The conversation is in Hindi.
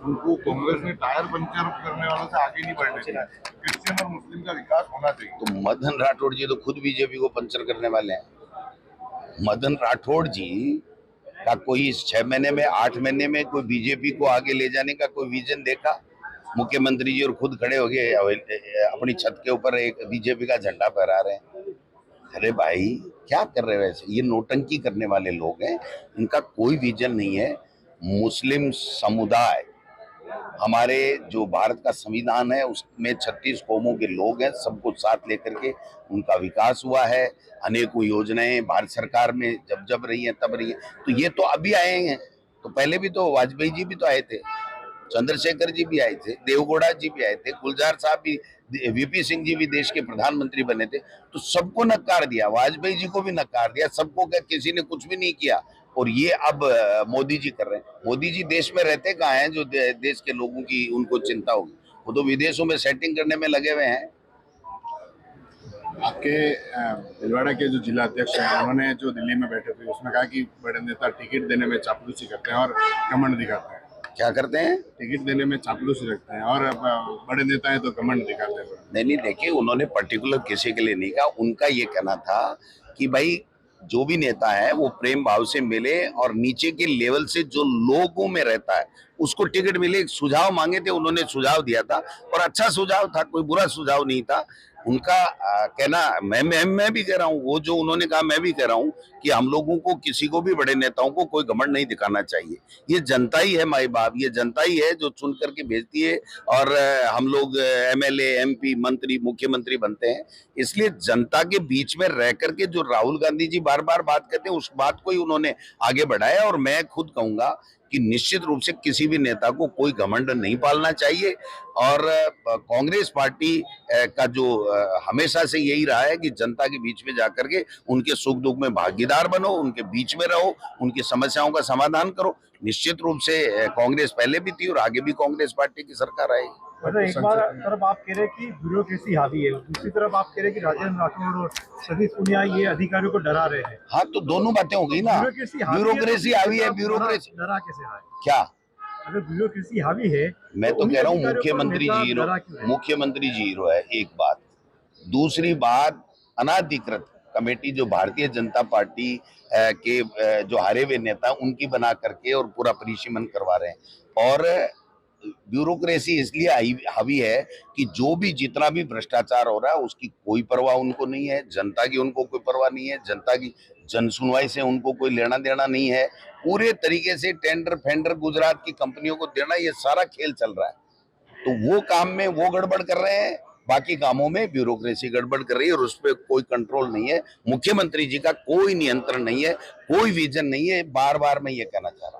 उनको कांग्रेस ने टायर पंचर करने वालों से आगे नहीं बढ़ने दिया। क्रिश्चियन और मुस्लिम का विकास होना चाहिए। तो मदन राठौड़ जी तो खुद बीजेपी को पंचर करने वाले हैं। मदन राठौड़ जी का कोई इस 6 महीने में 8 महीने में कोई बीजेपी को आगे ले जाने का कोई विजन देखा? मुख्यमंत्री जी और खुद खड़े हो गए अपनी छत के ऊपर एक बीजेपी का झंडा फहरा रहे हैं। अरे भाई क्या कर रहे हो ऐसे? ये नोटंकी करने वाले लोग हैं, इनका कोई विजन नहीं है। मुस्लिम समुदाय, हमारे जो भारत का संविधान है उसमें 36 कौमों के लोग हैं, सबको साथ लेकर के उनका विकास हुआ है। अनेकों योजनाएं भारत सरकार में जब जब रही हैं तब रही हैं। तो ये तो अभी आए हैं, तो पहले भी तो वाजपेयी जी भी तो आए थे, चंद्रशेखर जी भी आए थे, देवगौड़ा जी भी आए थे, गुलजार साहब भी, वीपी सिंह जी भी देश के प्रधानमंत्री बने थे। तो सबको नकार दिया, वाजपेयी जी को भी नकार दिया, सबको क्या किसी ने कुछ भी नहीं किया। और ये अब मोदी जी कर रहे हैं। मोदी जी देश में रहते कहाँ हैं जो देश के लोगों की उनको चिंता होगी? वो तो विदेशों में सेटिंग करने में लगे हुए हैं। आपके भीलवाड़ा के जो जिला अध्यक्ष हैं उन्होंने जो दिल्ली में बैठे थे उसमें कहा कि बड़े नेता टिकट देने में चापलूसी करते हैं और घमंड दिखाते हैं। क्या करते हैं? टिकट देने में चापलूसी रखते हैं और बड़े नेता है तो घमंड दिखाते हैं। नहीं, देखिए उन्होंने पर्टिकुलर किसी के लिए नहीं कहा। उनका ये कहना था कि भाई जो भी नेता है वो प्रेम भाव से मिले और नीचे के लेवल से जो लोगों में रहता है उसको टिकट मिले। एक सुझाव मांगे थे, उन्होंने सुझाव दिया था और अच्छा सुझाव था, कोई बुरा सुझाव नहीं था। उनका कहना मैं भी कह रहा हूँ, वो जो उन्होंने कहा मैं भी कह रहा हूँ कि हम लोगों को, किसी को भी, बड़े नेताओं को कोई घमंड नहीं दिखाना चाहिए। ये जनता ही है माई बाप, ये जनता ही है जो चुन करके भेजती है और हम लोग एमएलए, एमपी, मंत्री, मुख्यमंत्री बनते हैं। इसलिए जनता के बीच में रह करके जो राहुल गांधी जी बार बार बात करते हैं उस बात को ही उन्होंने आगे बढ़ाया। और मैं खुद कहूंगा कि निश्चित रूप से किसी भी नेता को कोई घमंड नहीं पालना चाहिए। और कांग्रेस पार्टी का जो हमेशा से यही रहा है कि जनता के बीच में जाकर के उनके सुख दुख में भागीदार बनो, उनके बीच में रहो, उनकी समस्याओं का समाधान करो। निश्चित रूप से कांग्रेस पहले भी थी और आगे भी कांग्रेस पार्टी की सरकार आएगी। मतलब एक बार तरफ आप कह रहे हैं कि ब्यूरोक्रेसी हावी है, दूसरी तरफ आप कह रहे हैं कि राजेंद्र राठौड़ और सतीश पूनिया ये अधिकारियों को डरा रहे हैं। हाँ, तो दोनों बातें हो गई ना। ब्यूरोक्रेसी हावी है, ब्यूरोक्रेसी डरा कैसे है? क्या? अगर ब्यूरोक्रेसी हावी है, मैं तो कह रहा हूँ मुख्यमंत्री जी हीरो है, एक बात। दूसरी बात, अनाधिकृत कमेटी जो भारतीय जनता पार्टी के जो हारे हुए नेता उनकी बना करके और पूरा परिसीमन करवा रहे हैं। और ब्यूरोक्रेसी इसलिए हावी है कि जो भी जितना भी भ्रष्टाचार हो रहा है उसकी कोई परवाह उनको नहीं है, जनता की उनको कोई परवाह नहीं है, जनता की जन सुनवाई से उनको कोई लेना देना नहीं है। पूरे तरीके से टेंडर फेंडर गुजरात की कंपनियों को देना, ये सारा खेल चल रहा है। तो वो काम में वो गड़बड़ कर रहे हैं, बाकी कामों में ब्यूरोक्रेसी गड़बड़ कर रही है और उस पर कोई कंट्रोल नहीं है। मुख्यमंत्री जी का कोई नियंत्रण नहीं है, कोई विजन नहीं है। बार बार मैं ये कहना चाह रहा हूँ।